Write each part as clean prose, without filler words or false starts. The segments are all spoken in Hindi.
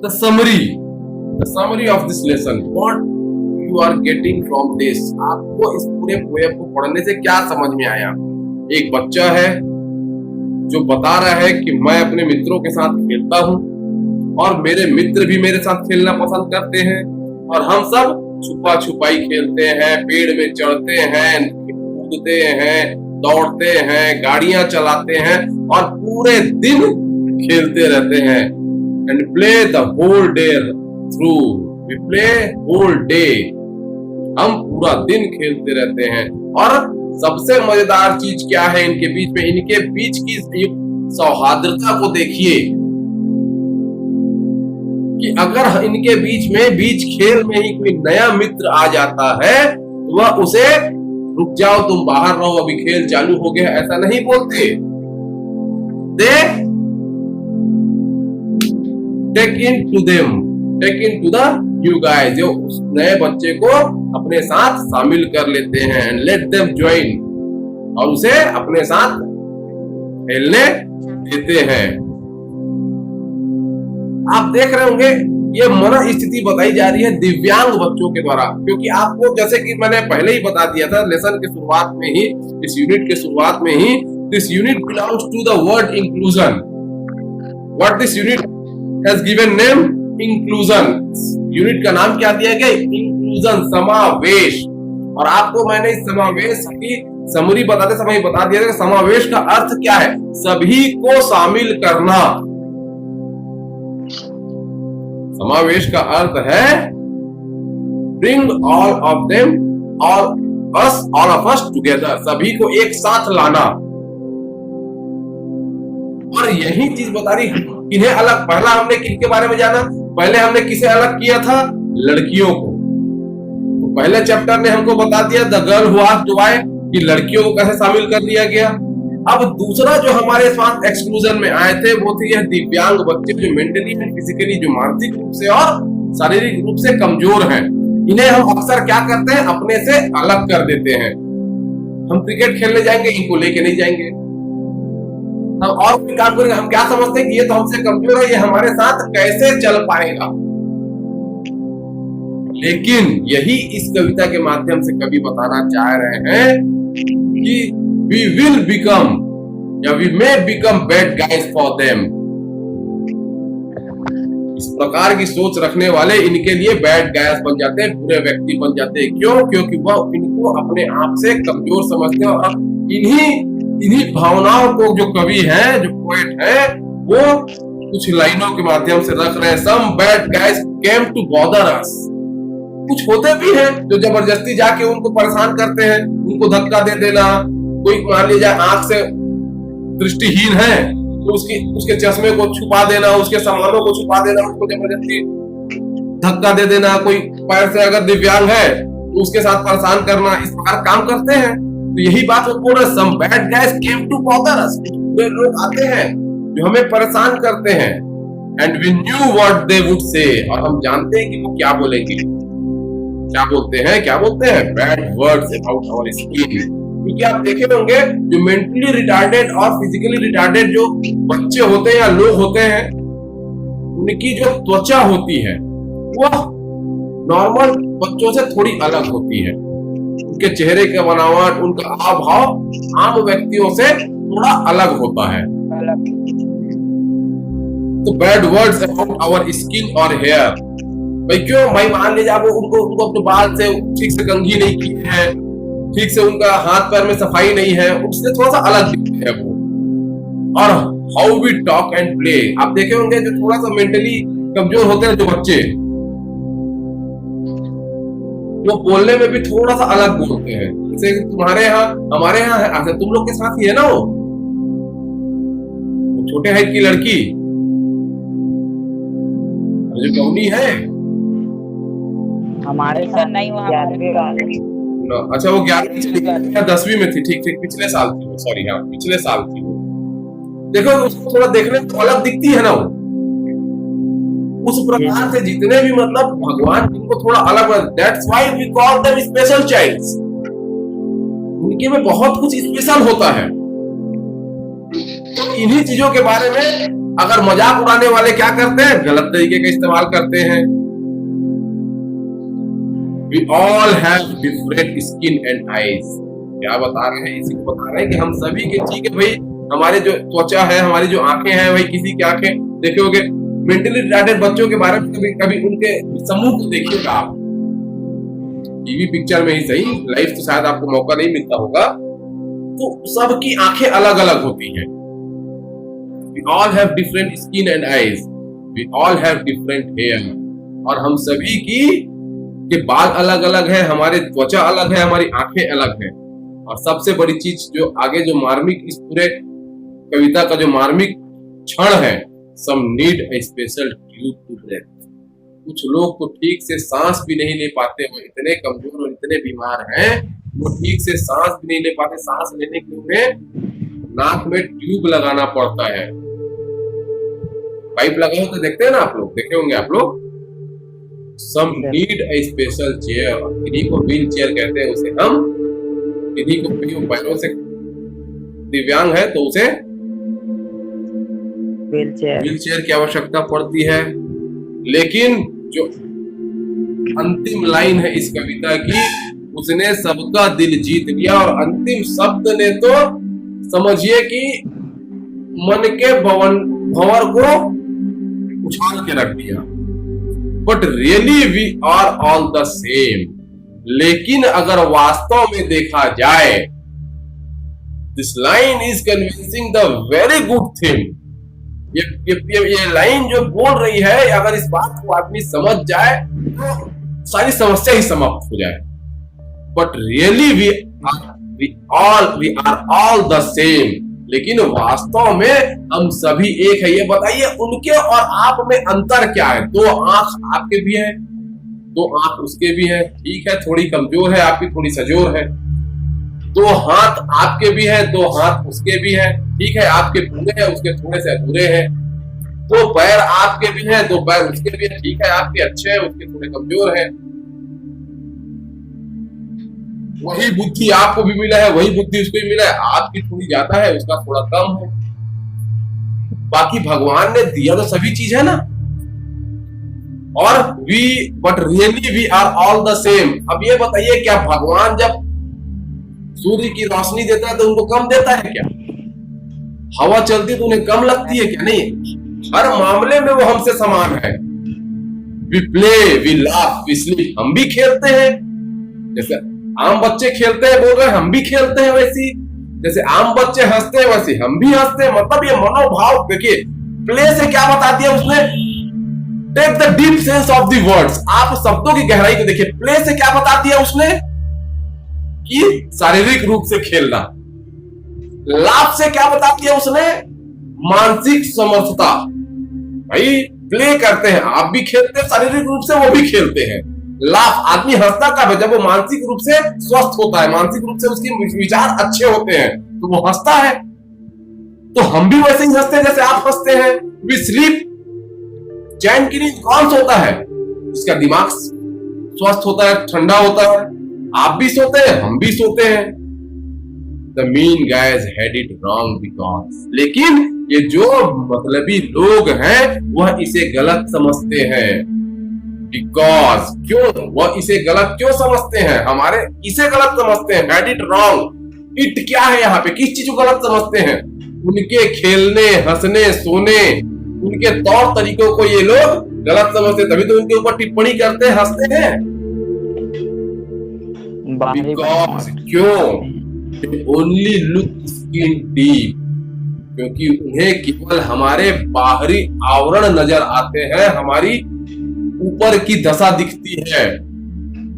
the summary of this lesson. What you are getting from this? आपको इस पूरे पोएम को पढ़ने से क्या समझ में आया? एक बच्चा है जो बता रहा है कि मैं अपने मित्रों के साथ खेलता हूँ और मेरे मित्र भी मेरे साथ खेलना पसंद करते हैं और हम सब छुपा छुपाई खेलते हैं, पेड़ में चढ़ते हैं, कूदते हैं, दौड़ते हैं, गाड़ियां चलाते हैं और पूरे दिन खेलते रहते हैं. And play the whole day through. We play whole day. हम पूरा दिन खेलते रहते हैं. और सबसे मजेदार चीज क्या है इनके बीच में? इनके बीच की सौहार्दता को देखिए कि अगर इनके बीच खेल में ही कोई नया मित्र आ जाता है तो वह उसे रुक जाओ, तुम बाहर रहो, अभी खेल चालू हो गया, ऐसा नहीं बोलते. They take in to the new guys. जो उस नए बच्चे को अपने साथ शामिल कर लेते हैं. And let them join. और उसे अपने साथ खेलने देते हैं. आप देख रहे होंगे ये मन स्थिति बताई जा रही है दिव्यांग बच्चों के द्वारा, क्योंकि आपको जैसे कि मैंने पहले ही बता दिया था लेसन के शुरुआत में ही, इस यूनिट के शुरुआत में ही, this unit belongs to the word inclusion. What this unit has given name? Inclusion. Unit का नाम क्या दिया गया? इंक्लूजन, समावेश. और आपको मैंने इस समावेश की समरी बताते समय बता दिया था कि समावेश का अर्थ क्या है? सभी को शामिल करना. समावेश का अर्थ है bring all of them, all of us together. सभी को एक साथ लाना. और यही चीज बता रही इन्हें अलग. पहला हमने किसके बारे में जाना? पहले हमने किसे अलग किया था? लड़कियों को. तो पहले चैप्टर ने हमको बता दिया the girl who asked why, कि लड़कियों को कैसे शामिल कर लिया गया. अब दूसरा जो हमारे साथ एक्सक्लूजन में आए थे वो थे यह दिव्यांग बच्चे जो मेंटली एंड फिजिकली, जो मानसिक रूप से और शारीरिक रूप से कमजोर हैं. इन्हें हम अक्सर क्या करते हैं? अपने से अलग कर देते हैं. हम क्रिकेट खेलने जाएंगे, इनको लेके नहीं जाएंगे. हम और कोई काम करेंगे, हम क्या समझते हैं कि ये तो हमसे कमजोर है, ये हमारे साथ कैसे चल पाएगा. लेकिन यही इस कविता के माध्यम से कवि बताना चाह रहे हैं कि we will become या we may become bad guys for them. इस प्रकार की सोच रखने वाले इनके लिए बैड गायस बन जाते हैं, बुरे व्यक्ति बन जाते हैं. क्यों? क्योंकि वह इनको अपने आप से कमजोर समझते हैं और इन्हीं भावनाओं को जो कवि हैं, जो पोएट हैं, वो कुछ लाइनों के माध्यम से रख रहे हैं. Some bad guys came to bother us. कुछ होते भी हैं जो जबरदस्ती जाके उनको परेशान करते हैं, उनको धक्का दे देना. कोई मान लीजिए आंख से दृष्टिहीन है तो उसके चश्मे को छुपा देना, उसके सामानों को छुपा देना, उसको जबरदस्ती धक्का दे देना. कोई पैर से अगर दिव्यांग है तो उसके साथ परेशान करना. इस प्रकार काम करते हैं. तो यही बात वो बोल रहे हैं, some bad guys came to bother us. वे लोग आते हैं जो हमें परेशान करते हैं. And we knew what they would say. और हम जानते हैं कि वो क्या बोलेंगे. क्या बोलते हैं? Bad words about our skin. क्योंकि आप देखे होंगे जो मेंटली रिटार्डेड और फिजिकली रिटार्डेड जो बच्चे होते हैं या लोग होते हैं, उनकी जो त्वचा होती है वह नॉर्मल बच्चों से थोड़ी अलग होती है. उनके चेहरे का बनावट, उनका हाव भाव आम व्यक्तियों से थोड़ा अलग होता है. तो bad words about our skin और हेयर. भाई क्यों? भाई मान लीजिए आप उनको अपने बाल से ठीक से कंघी नहीं की है, ठीक से उनका हाथ पैर में सफाई नहीं है, उससे थोड़ा सा अलग दिखते हैं वो. और how we talk and play. आप देखे होंगे जो थोड़ा सा मेंटली कमजोर होते हैं जो बच्चे, वो बोलने में भी थोड़ा सा अलग बोलते हैं. जैसे तुम्हारे यहाँ, हमारे यहाँ है, तुम लोग के साथ ही है ना वो छोटे हाइट की लड़की जो कौनी है, हमारे साथ नहीं, अच्छा वो 11वीं या 10वीं में थी. ठीक पिछले साल थी वो. सॉरी, हाँ पिछले साल थी वो. देखो उसको थोड़ा देखने में तो अलग दिखती है ना वो. उस प्रकार से जितने भी मतलब भगवान जिनको थोड़ा अलग, that's why we call them special childs. उनके में बहुत कुछ स्पेशल होता है. तो इन्हीं चीजों के बारे में अगर मजाक उड़ाने वाले क्या करते हैं, गलत तरीके का इस्तेमाल करते हैं। We all have different skin and eyes। क्या बता रहे हैं, इसी को बता रहे हैं कि हम सभी के, ठीक है भाई, हमारे जो त्वचा है, हमारी जो आंखें हैं, भाई किसी की आंखें देखे होगे, मेंटली रिटार्डेड बच्चों के बारे में कभी कभी उनके समूह को देखिएगा आप, टीवी पिक्चर में ही सही, लाइफ तो शायद आपको मौका नहीं मिलता होगा, तो सबकी आंखें अलग अलग होती हैं। We all have different skin and eyes, we all have different hair, और हम सभी के बाल अलग अलग है, हमारे त्वचा अलग है, हमारी आंखें अलग है। और सबसे बड़ी चीज जो आगे जो मार्मिक, इस पूरे कविता का जो मार्मिक क्षण है, some need a special tube to breathe. कुछ लोग तो ठीक से सांस भी नहीं ले पाते, वो इतने कमजोर और इतने बीमार हैं, वो ठीक से सांस भी नहीं ले पाते। सांस लेने के लिए नाक में ट्यूब लगाना पड़ता है, पाइप लगा होता देखते हैं ना आप लोग, देखे होंगे आप लोग। सम नीड ए स्पेशल चेयर, किन्हीं को व्हील चेयर कहते हैं उसे हम, किन्हीं को पैरों से दिव्यांग है तो उसे व्हील चेयर की आवश्यकता पड़ती है। लेकिन जो अंतिम लाइन है इस कविता की, उसने सबका दिल जीत लिया, और अंतिम शब्द ने तो समझिए कि मन के भंवर को उछाल के रख दिया। But really we are all the same. लेकिन अगर वास्तव में देखा जाए, this line is convincing the very good thing. ये लाइन जो बोल रही है, अगर इस बात को आदमी समझ जाए तो सारी समस्या ही समाप्त हो जाए। But really we are all the same. लेकिन वास्तव में हम सभी एक है। ये बताइए, उनके और आप में अंतर क्या है? दो आंख आपके भी है, दो आंख उसके भी है, ठीक है, थोड़ी कमजोर है आपकी, थोड़ी सजोर है। दो हाथ आपके भी है, दो हाथ उसके भी है, ठीक है, आपके पूरे हैं, उसके थोड़े से अधूरे हैं। दो पैर आपके भी हैं, दो पैर उसके भी हैं, ठीक है, आपके अच्छे हैं, उसके थोड़े कमजोर हैं। वही बुद्धि आपको भी मिला है, वही बुद्धि उसको भी मिला है, आपकी थोड़ी ज्यादा है, उसका थोड़ा कम है। बाकी भगवान ने दिया तो सभी चीज है ना। और but really we are all the same. अब ये बताइए, क्या भगवान जब सूर्य की रोशनी देता है तो उनको कम देता है क्या? हवा चलती तो उन्हें कम लगती है क्या? नहीं, हर मामले में वो हमसे समान है। We play, we laugh, we sleep. हम भी खेलते हैं, जैसे आम बच्चे खेलते हैं, बोल रहे हैं, हम भी खेलते हैं वैसी। जैसे आम बच्चे हंसते हैं वैसे हम भी हंसते हैं। मतलब ये मनोभाव देखिए, प्ले से क्या बता दिया उसने? Take the deep sense of the words. आप शब्दों की गहराई को देखिए। प्ले से क्या बता दिया उसने? कि शारीरिक रूप से खेलना। लाभ से क्या बता दिया उसने? मानसिक समर्थता। भाई प्ले करते हैं, आप भी खेलते हैं, शारीरिक रूप से वो भी खेलते हैं। लाभ, आदमी हंसता कब है? जब वो मानसिक रूप से स्वस्थ होता है, मानसिक रूप से उसके विचार अच्छे होते हैं तो वो हंसता है। तो हम भी वैसे ही हंसते हैं जैसे आप हंसते हैं। वी स्लीप, चैन की नींद कौन सोता है? इसका दिमाग स्वस्थ होता है, ठंडा होता है। आप भी सोते हैं, हम भी सोते हैं। The mean guys had it wrong because, लेकिन ये जो मतलबी लोग हैं वह इसे गलत समझते हैं। Because, क्यों वह इसे गलत क्यों समझते हैं? हमारे इसे गलत समझते हैं। had it wrong, it क्या है यहाँ पे? किस चीज को गलत समझते हैं? उनके खेलने, हंसने, सोने, उनके तौर तरीकों को ये लोग गलत समझते, तभी तो उनके ऊपर टिप्पणी करते हैं, हंसते हैं। Because, क्यों? Only look skin deep, क्योंकि उन्हें केवल हमारे बाहरी आवरण नजर आते हैं, हमारी ऊपर की दशा दिखती है।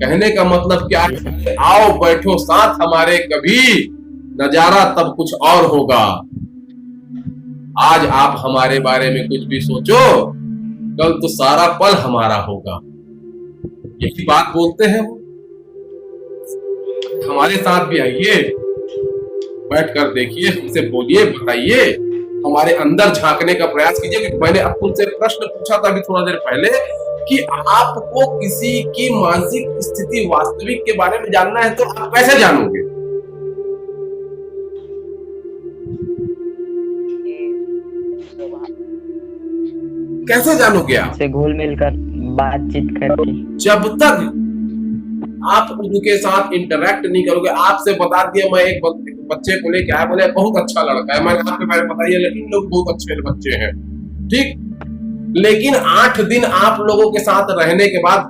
कहने का मतलब क्या है? आओ बैठो साथ हमारे, कभी नजारा तब कुछ और होगा। आज आप हमारे बारे में कुछ भी सोचो, कल तो सारा पल हमारा होगा। यही बात बोलते हैं वो। हमारे साथ भी आइए, बैठकर देखिए, हमसे बोलिए, बताइए, हमारे अंदर झांकने का प्रयास कीजिए। मैंने तुमसे प्रश्न पूछा था अभी थोड़ा देर पहले कि आपको किसी की मानसिक स्थिति वास्तविक के बारे में जानना है तो आप कैसे जानोगे? कैसे जानोगे आप? से घुल मिल कर बातचीत करके। जब तक आप उनके साथ इंटरेक्ट नहीं करोगे, आपसे बता दिया, मैं एक बच्चे को लेके आया, बोले बहुत अच्छा लड़का है, मैंने आपके बारे में बताइए, लेकिन लोग बहुत अच्छे बच्चे हैं, ठीक, लेकिन 8 दिन आप लोगों के साथ रहने के बाद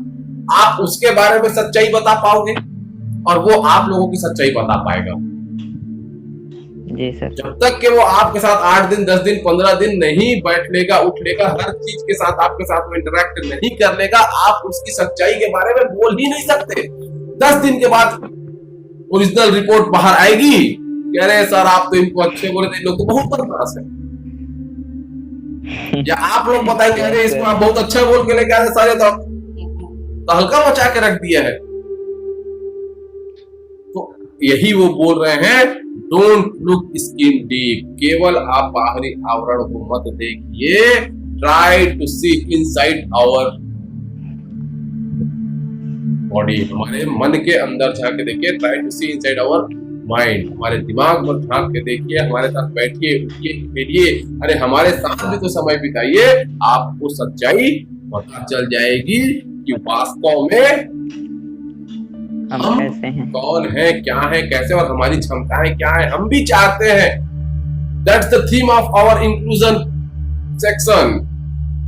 आप उसके बारे में सच्चाई बता पाओगे और वो आप लोगों की सच्चाई बता पाएगा। जी सर। जब तक कि वो आपके साथ 8 दिन 10 दिन 15 दिन नहीं बैठ लेगा, उठ लेगा, हर चीज के साथ आपके साथ वो इंटरेक्ट नहीं कर लेगा, आप उसकी सच्चाई के बारे में बोल ही नहीं सकते। 10 दिन के बाद ओरिजिनल रिपोर्ट बाहर आएगी, कह रहे सर आप तो इनको अच्छे बोले थे, लोग तो बहुत बदमाश है। या आप लोग बताएंगे अरे इसको आप बहुत अच्छा बोल के लेके आए सारे, तो हल्का मचा के रख दिया है। तो यही वो बोल रहे हैं, डोंट लुक स्किन डीप, केवल आप बाहरी आवरण को मत देखिए, try to see inside our body, हमारे मन के अंदर झांक के देखिए, try to see inside our mind, हमारे दिमाग पर झांक के देखिए, हमारे साथ बैठिए, उठिए, खेलिए, अरे हमारे साथ भी तो समय बिताइए, आपको सच्चाई पता चल जाएगी कि वास्तव में हम कैसे हैं, कौन है, क्या है, कैसे, और हमारी क्षमताएं क्या है। हम भी चाहते हैं, that's the theme of our inclusion section,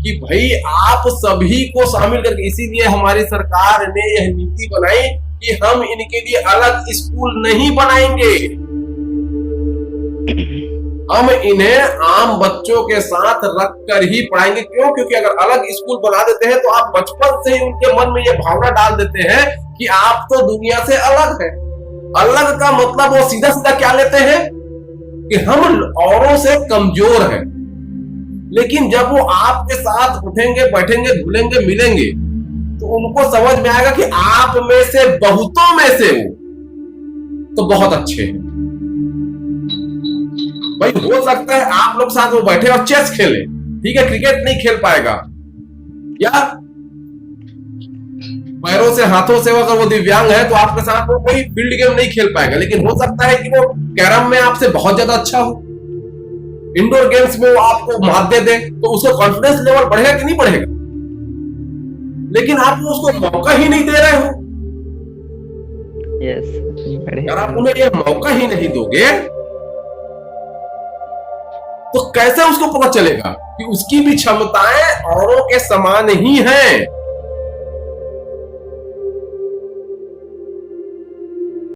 कि भाई आप सभी को शामिल करके, इसीलिए हमारी सरकार ने यह नीति बनाई कि हम इनके लिए अलग स्कूल नहीं बनाएंगे, हम इन्हें आम बच्चों के साथ रखकर ही पढ़ाएंगे। क्यों? क्योंकि अगर अलग स्कूल बना देते हैं तो आप बचपन से ही उनके मन में यह भावना डाल देते हैं कि आप तो दुनिया से अलग हैं। अलग का मतलब वो सीधा सीधा क्या लेते हैं कि हम औरों से कमजोर हैं। लेकिन जब वो आपके साथ उठेंगे, बैठेंगे, घुलेंगे, मिलेंगे, तो उनको समझ में आएगा कि आप में से बहुतों में से वो तो बहुत अच्छे हैं। भाई हो सकता है आप लोग साथ वो बैठे और चेस खेले, ठीक है, क्रिकेट नहीं खेल पाएगा, या पैरों से हाथों से अगर वो दिव्यांग है तो आपके साथ वो कोई फील्ड गेम नहीं खेल पाएगा। लेकिन हो सकता है कि वो कैरम में आपसे बहुत ज्यादा अच्छा हो, इंडोर गेम्स में वो आपको मात दे दे, तो उसका कॉन्फिडेंस लेवल बढ़ेगा कि नहीं बढ़ेगा? लेकिन आप उसको मौका ही नहीं दे रहे हो। अगर आप उन्हें यह मौका ही नहीं दोगे तो कैसे उसको पता चलेगा कि उसकी भी क्षमताएं औरों के समान ही हैं?